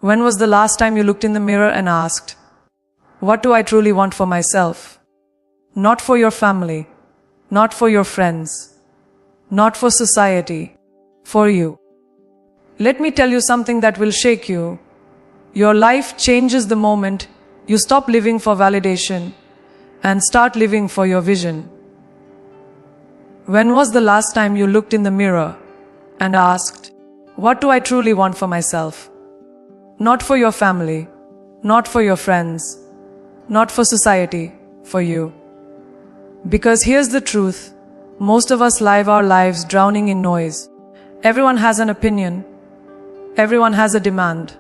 When was the last time you looked in the mirror and asked, what do I truly want for myself? Not for your family, not for your friends, not for society, for you. Let me tell you something that will shake you. Your life changes the moment you stop living for validation and start living for your vision. When was the last time you looked in the mirror and asked, what do I truly want for myself? Not for your family, not for your friends, not for society, for you. Because here's the truth, most of us live our lives drowning in noise. Everyone has an opinion, everyone has a demand.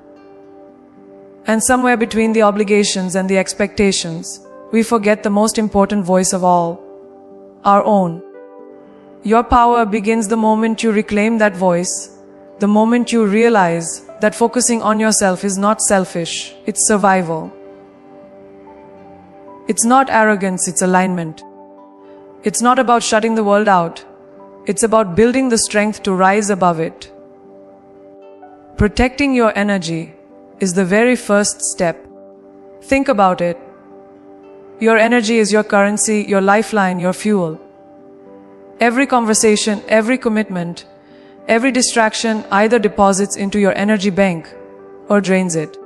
And somewhere between the obligations and the expectations, we forget the most important voice of all, our own. Your power begins the moment you reclaim that voice, the moment you realize that focusing on yourself is not selfish, it's survival. It's not arrogance, it's alignment. It's not about shutting the world out, it's about building the strength to rise above it. Protecting your energy is the very first step. Think about it. Your energy is your currency, your lifeline, your fuel. Every conversation, every commitment, every distraction either deposits into your energy bank or drains it.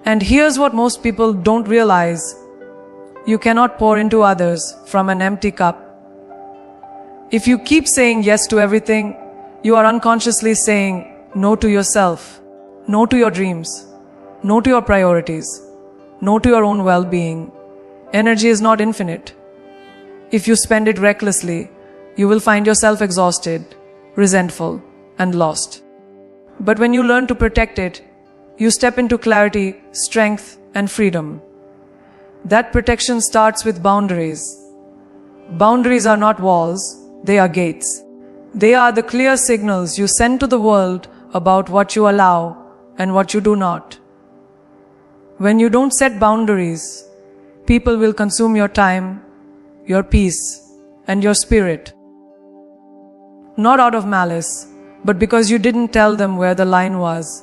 And here's what most people don't realize. You cannot pour into others from an empty cup. If you keep saying yes to everything, you are unconsciously saying no to yourself, no to your dreams, no to your priorities, no to your own well-being. Energy is not infinite. If you spend it recklessly, you will find yourself exhausted, resentful, and lost. But when you learn to protect it, you step into clarity, strength, and freedom. That protection starts with boundaries. Boundaries are not walls, they are gates. They are the clear signals you send to the world about what you allow and what you do not. When you don't set boundaries, people will consume your time, your peace, and your spirit. Not out of malice, but because you didn't tell them where the line was.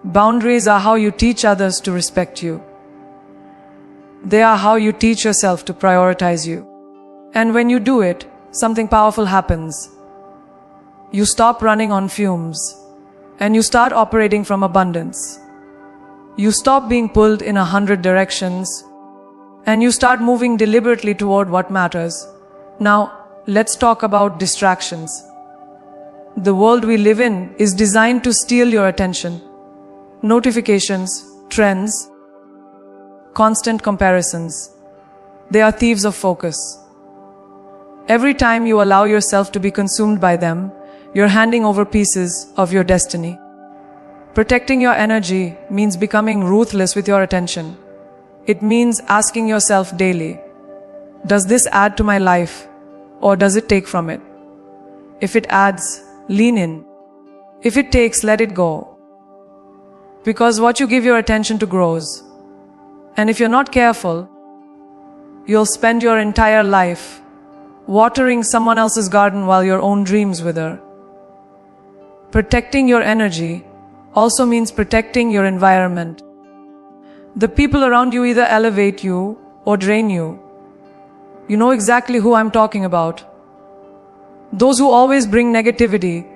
Boundaries are how you teach others to respect you. They are how you teach yourself to prioritize you. And when you do it, something powerful happens. You stop running on fumes, and you start operating from abundance. You stop being pulled in 100 directions, and you start moving deliberately toward what matters. Now, let's talk about distractions. The world we live in is designed to steal your attention. Notifications, trends, constant comparisons. They are thieves of focus. Every time you allow yourself to be consumed by them, you're handing over pieces of your destiny. Protecting your energy means becoming ruthless with your attention. It means asking yourself daily, does this add to my life or does it take from it? If it adds, lean in. If it takes, let it go. Because what you give your attention to grows. And if you're not careful, you'll spend your entire life watering someone else's garden while your own dreams wither. Protecting your energy also means protecting your environment. The people around you either elevate you or drain you. You know exactly who I'm talking about. Those who always bring negativity,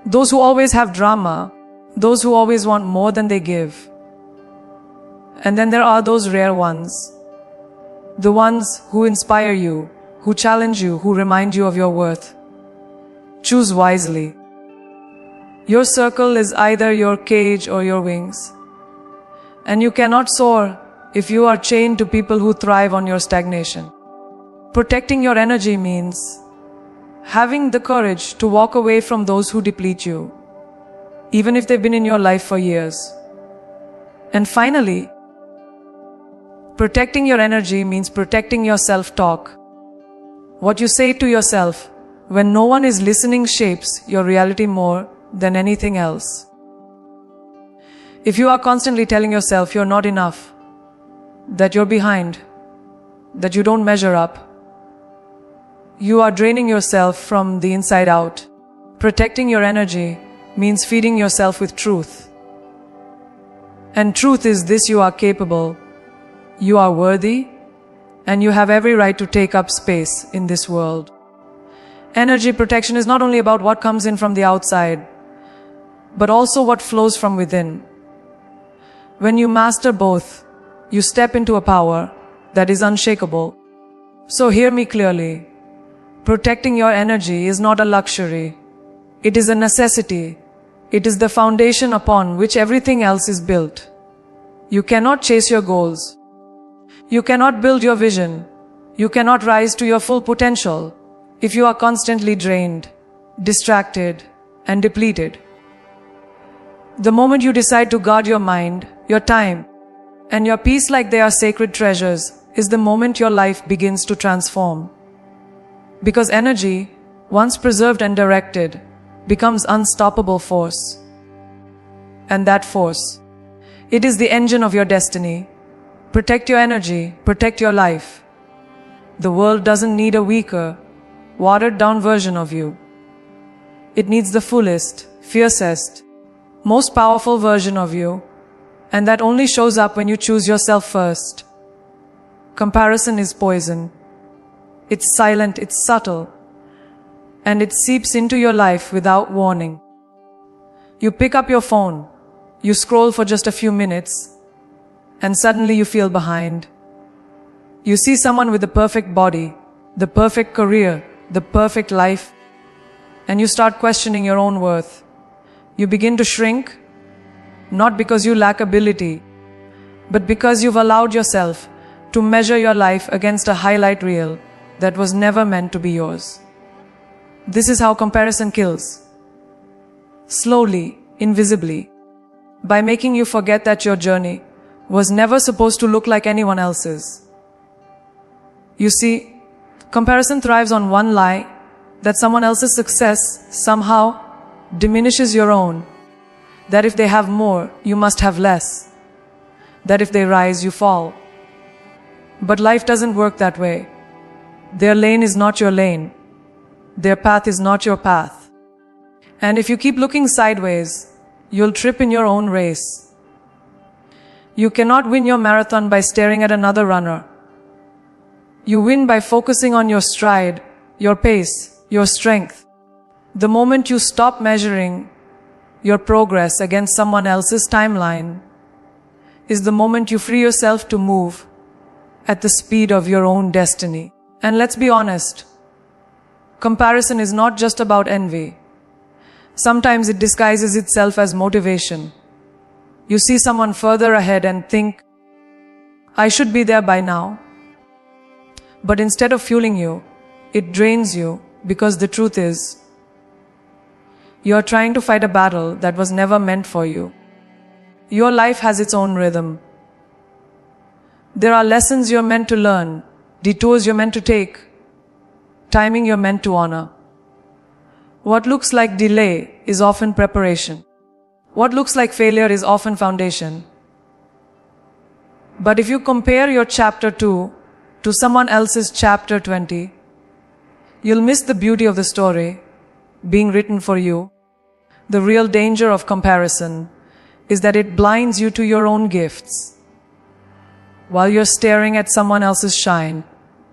those who always have drama, those who always want more than they give. And then there are those rare ones. The ones who inspire you, who challenge you, who remind you of your worth. Choose wisely. Your circle is either your cage or your wings. And you cannot soar if you are chained to people who thrive on your stagnation. Protecting your energy means having the courage to walk away from those who deplete you, even if they've been in your life for years. And finally, protecting your energy means protecting your self-talk. What you say to yourself when no one is listening shapes your reality more than anything else. If you are constantly telling yourself you're not enough, that you're behind, that you don't measure up, you are draining yourself from the inside out. Protecting your energy means feeding yourself with truth. And truth is this: you are capable, you are worthy, and you have every right to take up space in this world. Energy protection is not only about what comes in from the outside, but also what flows from within. When you master both, you step into a power that is unshakable. So hear me clearly. Protecting your energy is not a luxury. It is a necessity. It is the foundation upon which everything else is built. You cannot chase your goals. You cannot build your vision. You cannot rise to your full potential if you are constantly drained, distracted, and depleted. The moment you decide to guard your mind, your time, and your peace like they are sacred treasures is the moment your life begins to transform. Because energy, once preserved and directed, becomes unstoppable force. And that force, it is the engine of your destiny. Protect your energy, protect your life. The world doesn't need a weaker, watered down version of you. It needs the fullest, fiercest, most powerful version of you, and that only shows up when you choose yourself first. Comparison is poison. It's silent, it's subtle, and it seeps into your life without warning. You pick up your phone, you scroll for just a few minutes, and suddenly you feel behind. You see someone with the perfect body, the perfect career, the perfect life, and you start questioning your own worth. You begin to shrink, not because you lack ability, but because you've allowed yourself to measure your life against a highlight reel that was never meant to be yours. This is how comparison kills. Slowly, invisibly, by making you forget that your journey was never supposed to look like anyone else's. You see, comparison thrives on one lie, that someone else's success somehow diminishes your own, that if they have more, you must have less, that if they rise, you fall. But life doesn't work that way. Their lane is not your lane. Their path is not your path. And if you keep looking sideways, you'll trip in your own race. You cannot win your marathon by staring at another runner. You win by focusing on your stride, your pace, your strength. The moment you stop measuring your progress against someone else's timeline is the moment you free yourself to move at the speed of your own destiny. And let's be honest, comparison is not just about envy. Sometimes it disguises itself as motivation. You see someone further ahead and think, I should be there by now. But instead of fueling you, it drains you, because the truth is, you are trying to fight a battle that was never meant for you. Your life has its own rhythm. There are lessons you're meant to learn, detours you're meant to take, timing you're meant to honor. What looks like delay is often preparation. What looks like failure is often foundation. But if you compare your chapter 2 to someone else's chapter 20, you'll miss the beauty of the story being written for you. The real danger of comparison is that it blinds you to your own gifts. While you're staring at someone else's shine,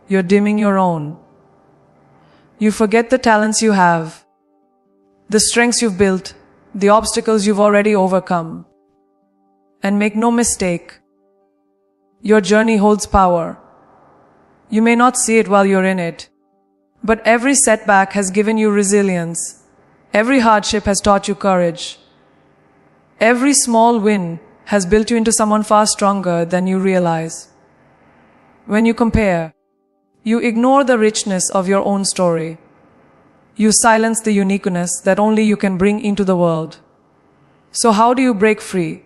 you're dimming your own. You forget the talents you have, the strengths you've built, the obstacles you've already overcome. And make no mistake, your journey holds power. You may not see it while you're in it, but every setback has given you resilience. Every hardship has taught you courage. Every small win has built you into someone far stronger than you realize. When you compare, you ignore the richness of your own story. You silence the uniqueness that only you can bring into the world. So how do you break free?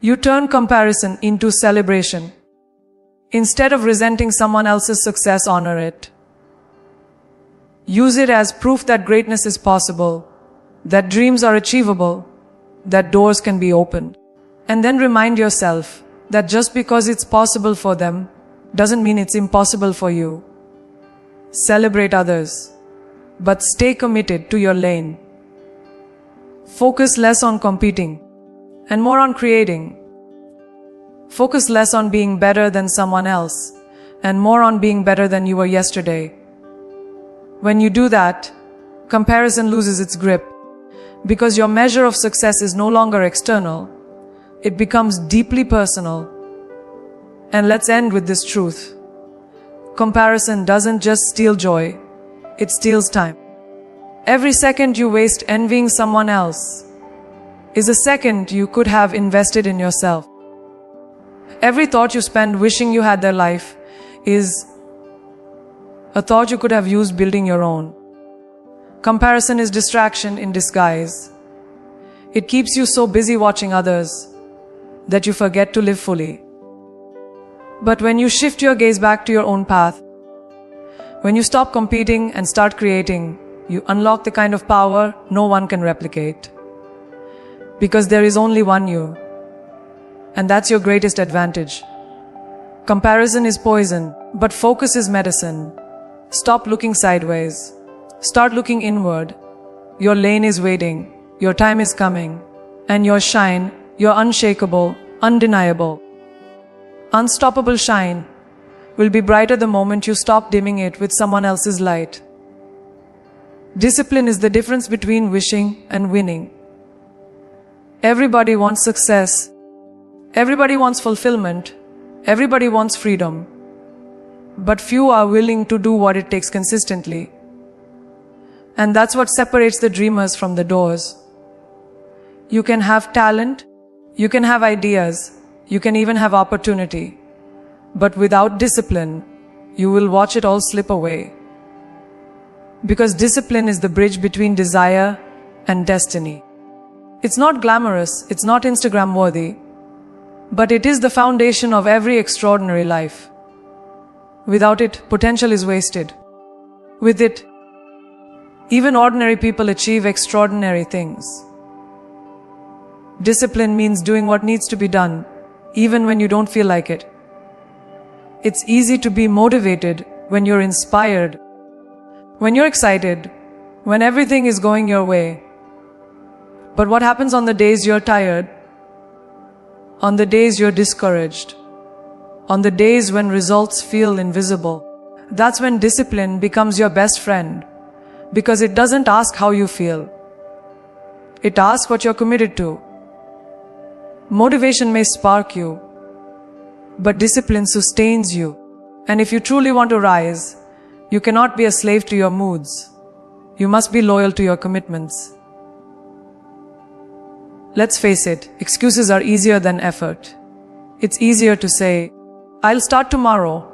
You turn comparison into celebration. Instead of resenting someone else's success, honor it. Use it as proof that greatness is possible, that dreams are achievable, that doors can be opened. And then remind yourself that just because it's possible for them doesn't mean it's impossible for you. Celebrate others, but stay committed to your lane. Focus less on competing and more on creating. Focus less on being better than someone else and more on being better than you were yesterday. When you do that, comparison loses its grip because your measure of success is no longer external. It becomes deeply personal. And let's end with this truth. Comparison doesn't just steal joy, it steals time. Every second you waste envying someone else is a second you could have invested in yourself. Every thought you spend wishing you had their life is a thought you could have used building your own. Comparison is distraction in disguise. It keeps you so busy watching others that you forget to live fully. But when you shift your gaze back to your own path, when you stop competing and start creating, you unlock the kind of power no one can replicate. Because there is only one you, and that's your greatest advantage. Comparison is poison, but focus is medicine. Stop looking sideways. Start looking inward. Your lane is waiting. Your time is coming. And your shine, your unshakable, undeniable, unstoppable shine will be brighter the moment you stop dimming it with someone else's light. Discipline is the difference between wishing and winning. Everybody wants success. Everybody wants fulfillment. Everybody wants freedom. But few are willing to do what it takes consistently. And that's what separates the dreamers from the doers. You can have talent, you can have ideas, you can even have opportunity. But without discipline, you will watch it all slip away. Because discipline is the bridge between desire and destiny. It's not glamorous, it's not Instagram worthy, but it is the foundation of every extraordinary life. Without it, potential is wasted. With it, even ordinary people achieve extraordinary things. Discipline means doing what needs to be done, even when you don't feel like it. It's easy to be motivated when you're inspired, when you're excited, when everything is going your way. But what happens on the days you're tired? On the days you're discouraged? On the days when results feel invisible? That's when discipline becomes your best friend, because it doesn't ask how you feel. It asks what you're committed to. Motivation may spark you, but discipline sustains you. And if you truly want to rise, you cannot be a slave to your moods. You must be loyal to your commitments. Let's face it, excuses are easier than effort. It's easier to say, I'll start tomorrow,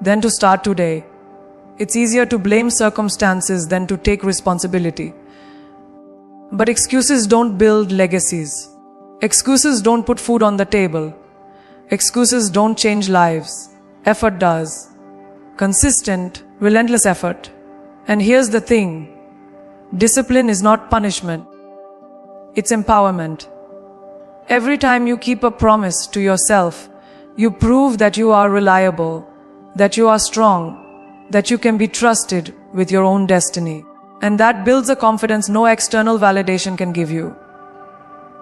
than to start today. It's easier to blame circumstances than to take responsibility. But excuses don't build legacies. Excuses don't put food on the table. Excuses don't change lives. Effort does. Consistent, relentless effort. And here's the thing. Discipline is not punishment. It's empowerment. Every time you keep a promise to yourself, you prove that you are reliable, that you are strong, that you can be trusted with your own destiny. And that builds a confidence no external validation can give you.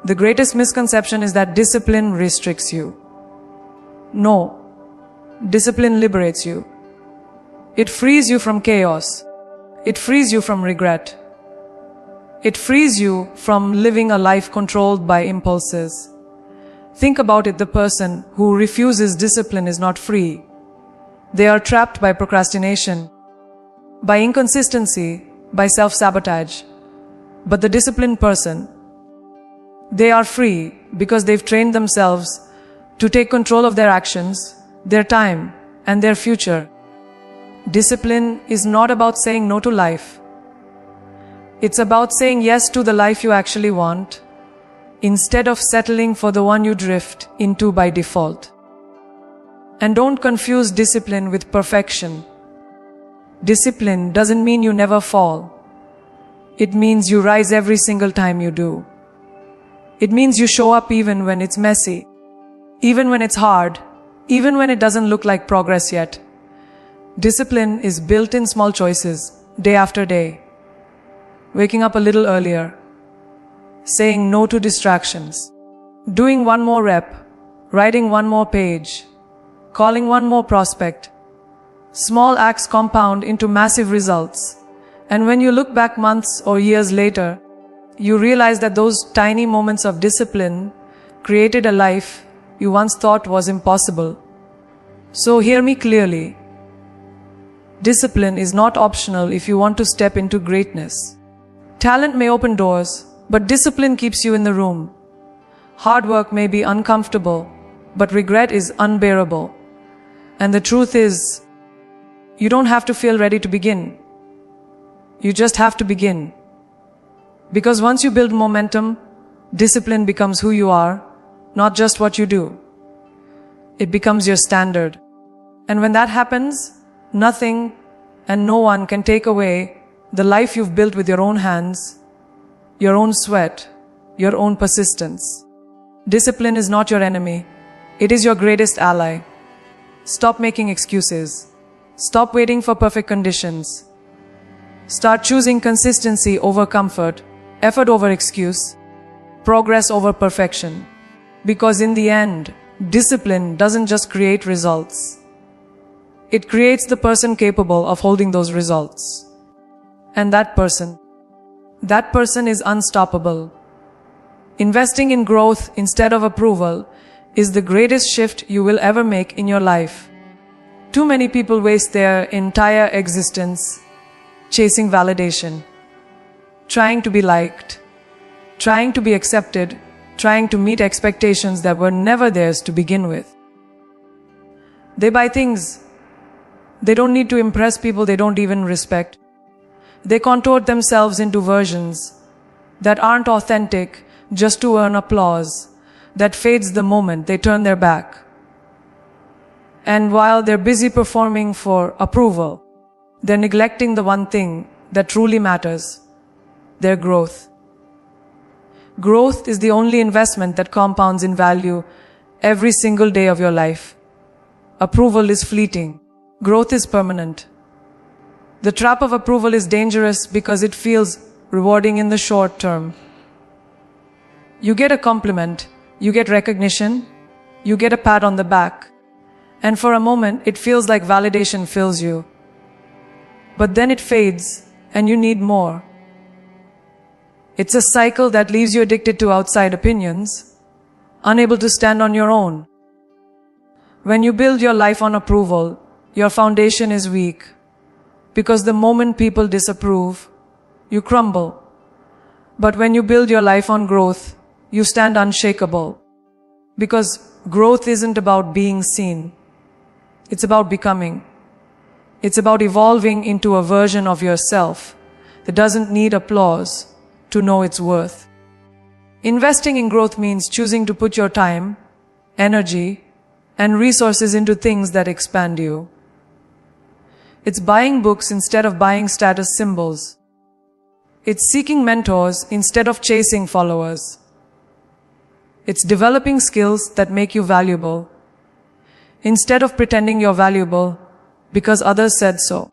The greatest misconception is that discipline restricts you. No. Discipline liberates you. It frees you from chaos. It frees you from regret. It frees you from living a life controlled by impulses. Think about it, the person who refuses discipline is not free. They are trapped by procrastination, by inconsistency, by self-sabotage. But the disciplined person, they are free because they've trained themselves to take control of their actions, their time, and their future. Discipline is not about saying no to life. It's about saying yes to the life you actually want, instead of settling for the one you drift into by default. And don't confuse discipline with perfection. Discipline doesn't mean you never fall. It means you rise every single time you do. It means you show up even when it's messy, even when it's hard, even when it doesn't look like progress yet. Discipline is built in small choices, day after day. Waking up a little earlier, saying no to distractions, doing one more rep, writing one more page, calling one more prospect. Small acts compound into massive results. And when you look back months or years later, you realize that those tiny moments of discipline created a life you once thought was impossible. So hear me clearly. Discipline is not optional if you want to step into greatness. Talent may open doors, but discipline keeps you in the room. Hard work may be uncomfortable, but regret is unbearable. And the truth is, you don't have to feel ready to begin. You just have to begin. Because once you build momentum, discipline becomes who you are, not just what you do. It becomes your standard. And when that happens, nothing and no one can take away the life you've built with your own hands, your own sweat, your own persistence. Discipline is not your enemy. It is your greatest ally. Stop making excuses. Stop waiting for perfect conditions. Start choosing consistency over comfort, effort over excuse, progress over perfection. Because in the end, discipline doesn't just create results. It creates the person capable of holding those results. And that person is unstoppable. Investing in growth instead of approval is the greatest shift you will ever make in your life. Too many people waste their entire existence chasing validation, trying to be liked, trying to be accepted, trying to meet expectations that were never theirs to begin with. They buy things. They don't need to impress people they don't even respect. They contort themselves into versions that aren't authentic just to earn applause, that fades the moment they turn their back. And while they're busy performing for approval, they're neglecting the one thing that truly matters, their growth. Growth is the only investment that compounds in value every single day of your life. Approval is fleeting. Growth is permanent. The trap of approval is dangerous because it feels rewarding in the short term. You get a compliment, you get recognition, you get a pat on the back, and for a moment it feels like validation fills you. But then it fades, and you need more. It's a cycle that leaves you addicted to outside opinions, unable to stand on your own. When you build your life on approval, your foundation is weak. Because the moment people disapprove, you crumble. But when you build your life on growth, you stand unshakable. Because growth isn't about being seen. It's about becoming. It's about evolving into a version of yourself that doesn't need applause to know its worth. Investing in growth means choosing to put your time, energy, and resources into things that expand you. It's buying books instead of buying status symbols. It's seeking mentors instead of chasing followers. It's developing skills that make you valuable, instead of pretending you're valuable because others said so.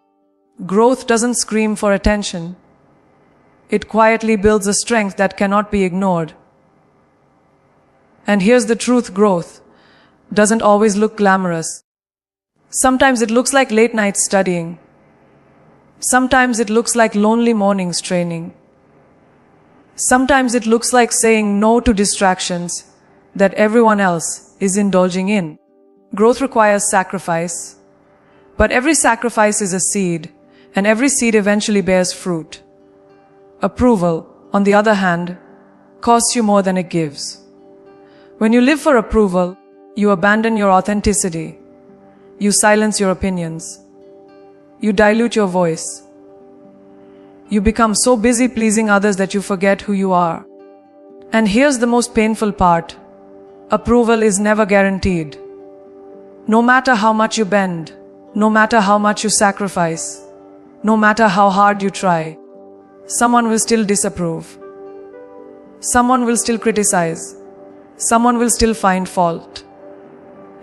Growth doesn't scream for attention. It quietly builds a strength that cannot be ignored. And here's the truth: growth doesn't always look glamorous. Sometimes it looks like late nights studying. Sometimes it looks like lonely mornings training. Sometimes it looks like saying no to distractions that everyone else is indulging in. Growth requires sacrifice, but every sacrifice is a seed, and every seed eventually bears fruit. Approval, on the other hand, costs you more than it gives. When you live for approval, you abandon your authenticity. You silence your opinions. You dilute your voice. You become so busy pleasing others that you forget who you are. And here's the most painful part. Approval is never guaranteed. No matter how much you bend, no matter how much you sacrifice, no matter how hard you try, someone will still disapprove. Someone will still criticize. Someone will still find fault.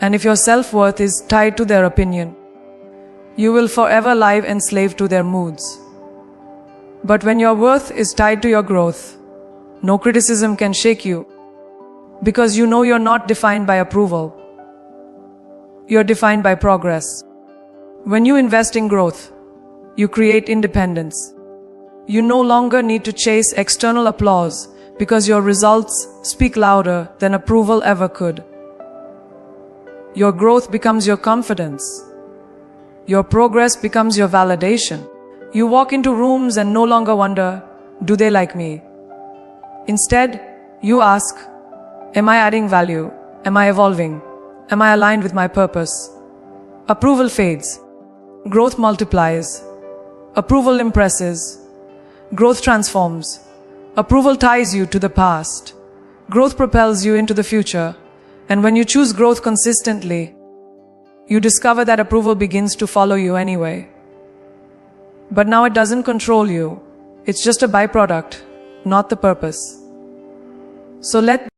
And if your self-worth is tied to their opinion, you will forever lie enslaved to their moods. But when your worth is tied to your growth, no criticism can shake you. Because you know you're not defined by approval. You're defined by progress. When you invest in growth, you create independence. You no longer need to chase external applause because your results speak louder than approval ever could. Your growth becomes your confidence. Your progress becomes your validation. You walk into rooms and no longer wonder, do they like me? Instead, you ask, am I adding value? Am I evolving? Am I aligned with my purpose? Approval fades. Growth multiplies. Approval impresses. Growth transforms. Approval ties you to the past. Growth propels you into the future. And when you choose growth consistently, you discover that approval begins to follow you anyway. But now it doesn't control you. It's just a byproduct, not the purpose. So let